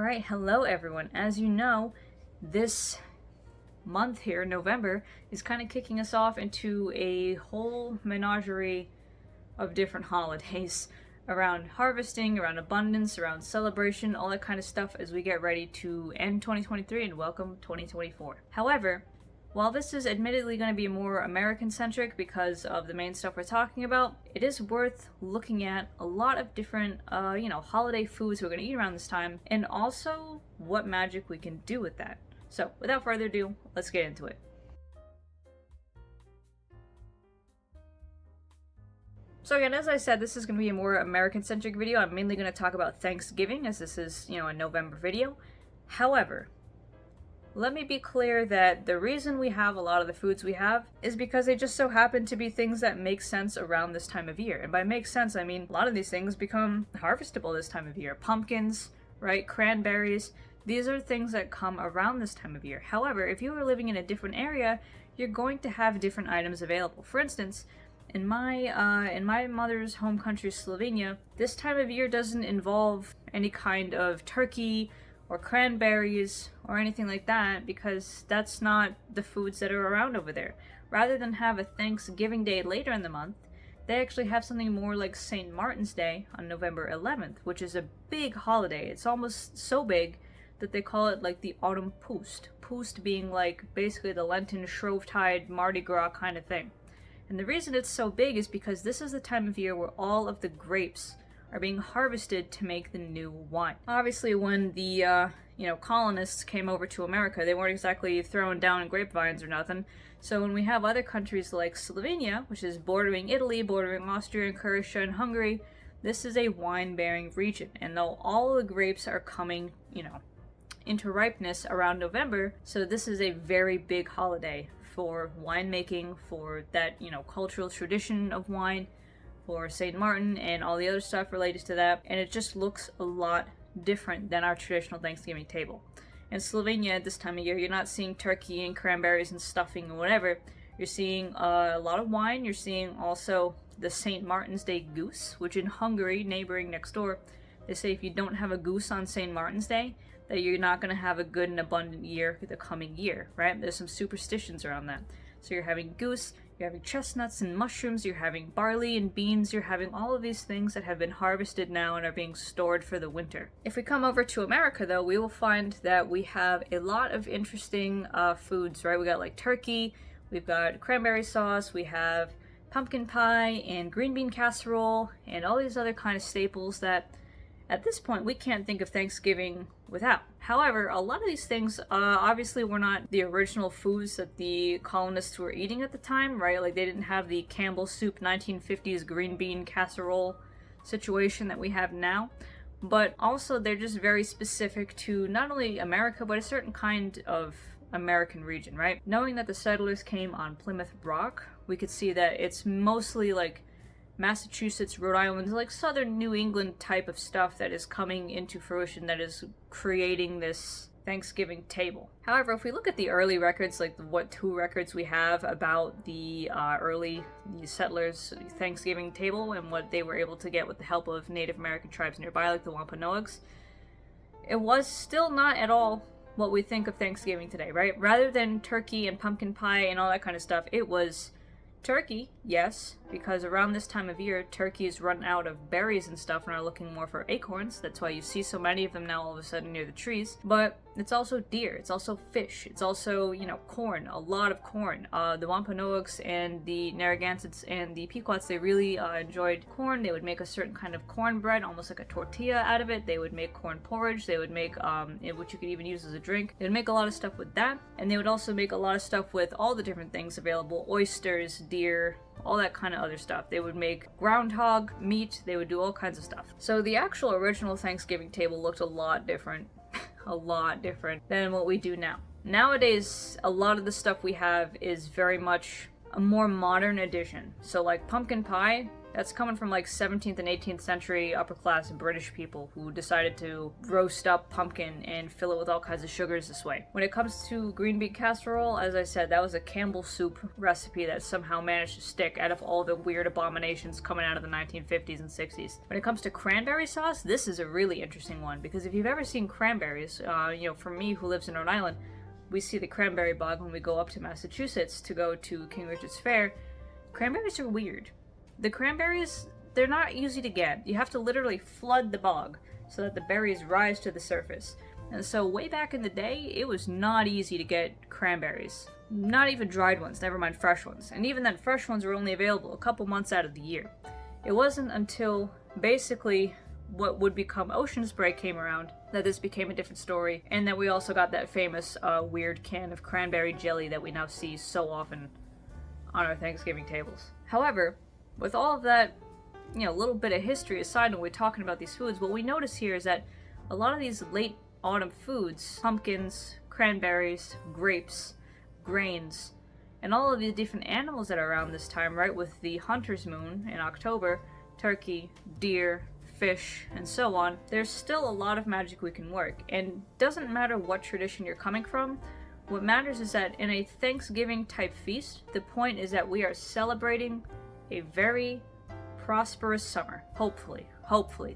Alright, hello everyone. As you know, this month here, November, is kind of kicking us off into a whole menagerie of different holidays around harvesting, around abundance, around celebration, all that kind of stuff as we get ready to end 2023 and welcome 2024. However, while this is admittedly going to be more American-centric because of the main stuff we're talking about, it is worth looking at a lot of different, holiday foods we're going to eat around this time, and also what magic we can do with that. So, without further ado, let's get into it. So again, as I said, this is going to be a more American-centric video. I'm mainly going to talk about Thanksgiving, as this is, a November video. However, let me be clear that the reason we have a lot of the foods we have is because they just so happen to be things that make sense around this time of year. And by make sense, I mean a lot of these things become harvestable this time of year. Pumpkins, right? Cranberries. These are things that come around this time of year. However, if you are living in a different area, you're going to have different items available. For instance, in my mother's home country, Slovenia, this time of year doesn't involve any kind of turkey or cranberries or anything like that, because that's not the foods that are around over there. Rather than have a Thanksgiving Day later in the month, they actually have something more like St. Martin's Day on November 11th, which is a big holiday. It's almost so big that they call it like the Autumn Poost. Poost being like basically the Lenten Shrovetide Mardi Gras kind of thing. And the reason it's so big is because this is the time of year where all of the grapes are being harvested to make the new wine. Obviously, when the colonists came over to America, they weren't exactly throwing down grapevines or nothing. So when we have other countries like Slovenia, which is bordering Italy, bordering Austria and Croatia and Hungary, this is a wine-bearing region. And though all the grapes are coming, into ripeness around November, so this is a very big holiday for winemaking, for that, cultural tradition of wine, for St. Martin and all the other stuff related to that, and it just looks a lot different than our traditional Thanksgiving table. In Slovenia at this time of year, you're not seeing turkey and cranberries and stuffing and whatever. You're seeing a lot of wine. You're seeing also the St. Martin's Day goose, which in Hungary, neighboring next door, they say if you don't have a goose on St. Martin's Day, that you're not going to have a good and abundant year the coming year, right? There's some superstitions around that. So you're having goose, you're having chestnuts and mushrooms, you're having barley and beans, you're having all of these things that have been harvested now and are being stored for the winter. If we come over to America, though, we will find that we have a lot of interesting foods, right? We got like turkey, we've got cranberry sauce, we have pumpkin pie and green bean casserole, and all these other kind of staples that at this point we can't think of Thanksgiving without. However, a lot of these things obviously were not the original foods that the colonists were eating at the time, right? Like they didn't have the Campbell's Soup 1950s green bean casserole situation that we have now. But also they're just very specific to not only America, but a certain kind of American region, right? Knowing that the settlers came on Plymouth Rock, we could see that it's mostly like Massachusetts, Rhode Island, like southern New England type of stuff that is coming into fruition, that is creating this Thanksgiving table. However, if we look at the early records, like what two records we have about the early settlers' Thanksgiving table and what they were able to get with the help of Native American tribes nearby, like the Wampanoags, it was still not at all what we think of Thanksgiving today, right? Rather than turkey and pumpkin pie and all that kind of stuff, it was turkey, yes, because around this time of year, turkeys run out of berries and stuff and are looking more for acorns. That's why you see so many of them now all of a sudden near the trees. But it's also deer, it's also fish, it's also, corn, a lot of corn. The Wampanoags and the Narragansetts and the Pequots, they really enjoyed corn. They would make a certain kind of cornbread, almost like a tortilla out of it. They would make corn porridge. They would make, which you could even use as a drink. They would make a lot of stuff with that. And they would also make a lot of stuff with all the different things available. Oysters, deer, all that kind of other stuff. They would make groundhog meat. They would do all kinds of stuff. So the actual original Thanksgiving table looked a lot different. A lot different than what we do now. Nowadays, a lot of the stuff we have is very much a more modern edition. So like pumpkin pie, That's coming from like 17th and 18th century upper class British people who decided to roast up pumpkin and fill it with all kinds of sugars this way. When it comes to green bean casserole, as I said, that was a Campbell soup recipe that somehow managed to stick out of all the weird abominations coming out of the 1950s and 60s. When it comes to cranberry sauce, this is a really interesting one, because if you've ever seen cranberries, for me who lives in Rhode Island, we see the cranberry bog when we go up to Massachusetts to go to King Richard's Fair. Cranberries are weird. The cranberries, they're not easy to get. You have to literally flood the bog so that the berries rise to the surface. And so way back in the day, it was not easy to get cranberries. Not even dried ones, never mind fresh ones. And even then, fresh ones were only available a couple months out of the year. It wasn't until basically what would become ocean spray came around that this became a different story, and that we also got that famous weird can of cranberry jelly that we now see so often on our Thanksgiving tables. However, with all of that, little bit of history aside when we're talking about these foods, what we notice here is that a lot of these late autumn foods, pumpkins, cranberries, grapes, grains, and all of the different animals that are around this time, right, with the hunter's moon in October, turkey, deer, fish, and so on, there's still a lot of magic we can work. And doesn't matter what tradition you're coming from, what matters is that in a Thanksgiving type feast, the point is that we are celebrating a very prosperous summer. Hopefully.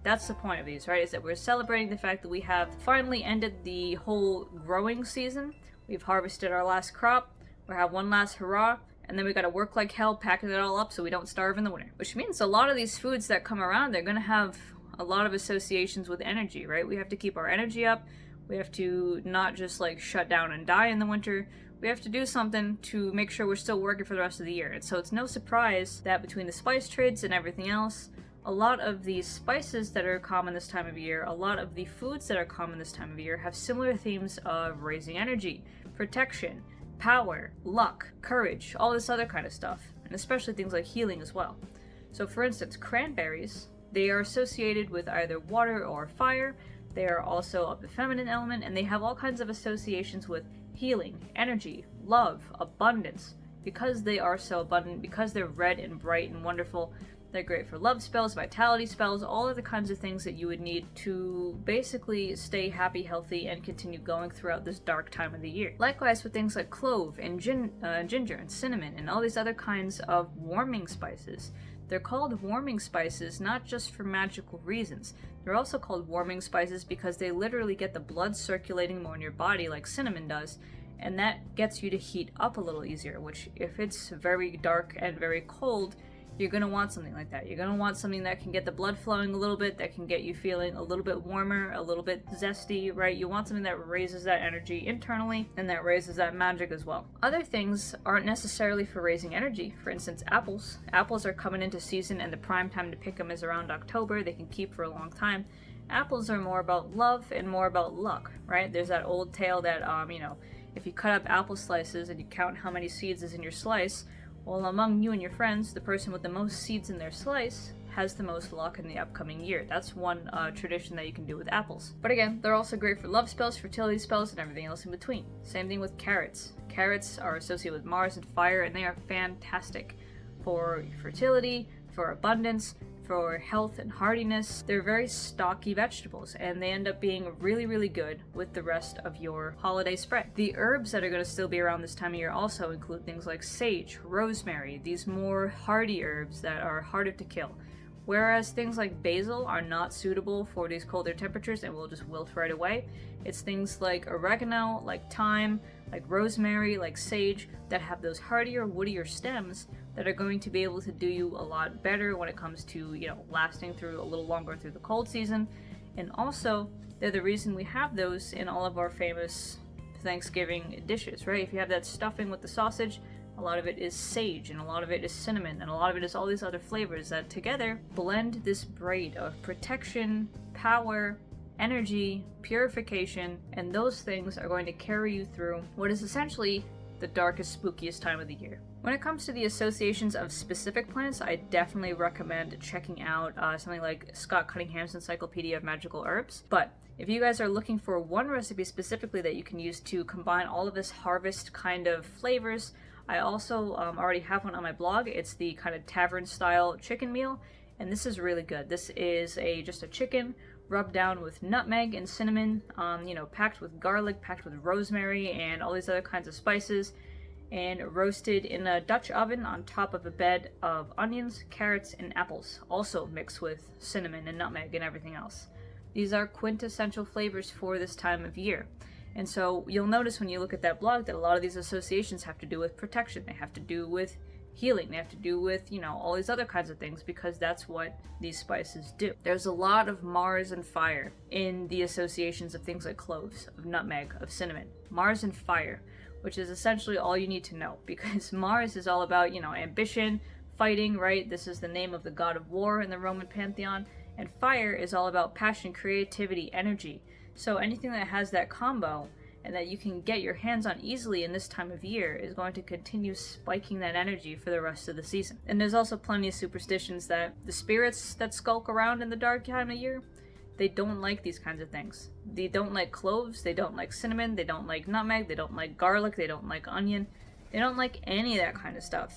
That's the point of these, right? Is that we're celebrating the fact that we have finally ended the whole growing season. We've harvested our last crop. We have one last hurrah. And then we gotta work like hell packing it all up so we don't starve in the winter. Which means a lot of these foods that come around, they're gonna have a lot of associations with energy, right? We have to keep our energy up. We have to not just like shut down and die in the winter. We have to do something to make sure we're still working for the rest of the year. And so it's no surprise that between the spice trades and everything else, a lot of these spices that are common this time of year, a lot of the foods that are common this time of year have similar themes of raising energy, protection, power, luck, courage, all this other kind of stuff. And especially things like healing as well. So for instance, cranberries, they are associated with either water or fire. They are also of the feminine element, and they have all kinds of associations with healing, energy, love, abundance. Because they are so abundant, because they're red and bright and wonderful, they're great for love spells, vitality spells, all of the kinds of things that you would need to basically stay happy, healthy, and continue going throughout this dark time of the year. Likewise with things like clove and ginger and cinnamon and all these other kinds of warming spices. They're called warming spices not just for magical reasons. They're also called warming spices because they literally get the blood circulating more in your body like cinnamon does, and that gets you to heat up a little easier, which if it's very dark and very cold, you're going to want something like that. You're going to want something that can get the blood flowing a little bit, that can get you feeling a little bit warmer, a little bit zesty, right? You want something that raises that energy internally and that raises that magic as well. Other things aren't necessarily for raising energy. For instance, apples. Apples are coming into season and the prime time to pick them is around October. They can keep for a long time. Apples are more about love and more about luck, right? There's that old tale that, if you cut up apple slices and you count how many seeds is in your slice, well, among you and your friends, the person with the most seeds in their slice has the most luck in the upcoming year. That's one tradition that you can do with apples. But again, they're also great for love spells, fertility spells, and everything else in between. Same thing with carrots. Carrots are associated with Mars and fire, and they are fantastic for fertility, for abundance, for health and hardiness. They're very stocky vegetables, and they end up being really, really good with the rest of your holiday spread. The herbs that are going to still be around this time of year also include things like sage, rosemary, these more hardy herbs that are harder to kill. Whereas things like basil are not suitable for these colder temperatures and will just wilt right away. It's things like oregano, like thyme, like rosemary, like sage that have those hardier, woodier stems that are going to be able to do you a lot better when it comes to, lasting through a little longer through the cold season. And also, they're the reason we have those in all of our famous Thanksgiving dishes, right? If you have that stuffing with the sausage, a lot of it is sage, and a lot of it is cinnamon, and a lot of it is all these other flavors that together blend this braid of protection, power, energy, purification, and those things are going to carry you through what is essentially the darkest, spookiest time of the year. When it comes to the associations of specific plants, I definitely recommend checking out something like Scott Cunningham's Encyclopedia of Magical Herbs. But if you guys are looking for one recipe specifically that you can use to combine all of this harvest kind of flavors, I also already have one on my blog. It's the kind of tavern style chicken meal, and this is really good. This is just a chicken rubbed down with nutmeg and cinnamon, packed with garlic, packed with rosemary and all these other kinds of spices, and roasted in a Dutch oven on top of a bed of onions, carrots, and apples, also mixed with cinnamon and nutmeg and everything else. These are quintessential flavors for this time of year. And so you'll notice when you look at that blog that a lot of these associations have to do with protection. They have to do with healing. They have to do with, all these other kinds of things, because that's what these spices do. There's a lot of Mars and fire in the associations of things like cloves, of nutmeg, of cinnamon. Mars and fire, which is essentially all you need to know, because Mars is all about, ambition, fighting, right? This is the name of the god of war in the Roman pantheon. And fire is all about passion, creativity, energy. So anything that has that combo and that you can get your hands on easily in this time of year is going to continue spiking that energy for the rest of the season. And there's also plenty of superstitions that the spirits that skulk around in the dark time of year, they don't like these kinds of things. They don't like cloves, they don't like cinnamon, they don't like nutmeg, they don't like garlic, they don't like onion, they don't like any of that kind of stuff.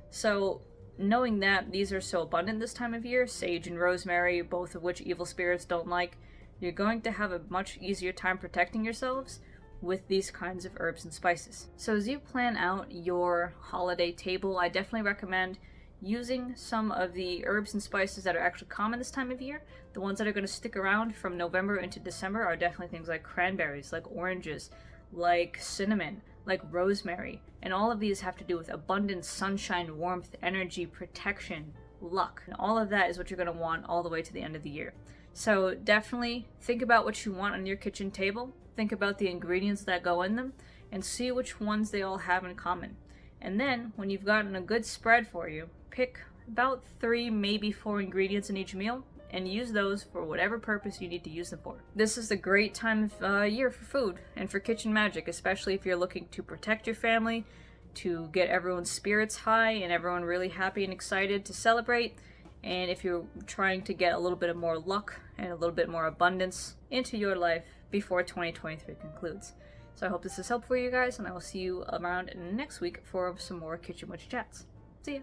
So knowing that these are so abundant this time of year, sage and rosemary, both of which evil spirits don't like, you're going to have a much easier time protecting yourselves with these kinds of herbs and spices. So as you plan out your holiday table, I definitely recommend using some of the herbs and spices that are actually common this time of year. The ones that are going to stick around from November into December are definitely things like cranberries, like oranges, like cinnamon, like rosemary. And all of these have to do with abundance, sunshine, warmth, energy, protection, luck. And all of that is what you're going to want all the way to the end of the year. So definitely think about what you want on your kitchen table. Think about the ingredients that go in them and see which ones they all have in common. And then when you've gotten a good spread for you, pick about 3, maybe 4 ingredients in each meal and use those for whatever purpose you need to use them for. This is the great time of year for food and for kitchen magic, especially if you're looking to protect your family, to get everyone's spirits high and everyone really happy and excited to celebrate. And if you're trying to get a little bit of more luck and a little bit more abundance into your life before 2023 concludes. So I hope this is helpful for you guys, and I will see you around next week for some more Kitchen Witch Chats. See ya!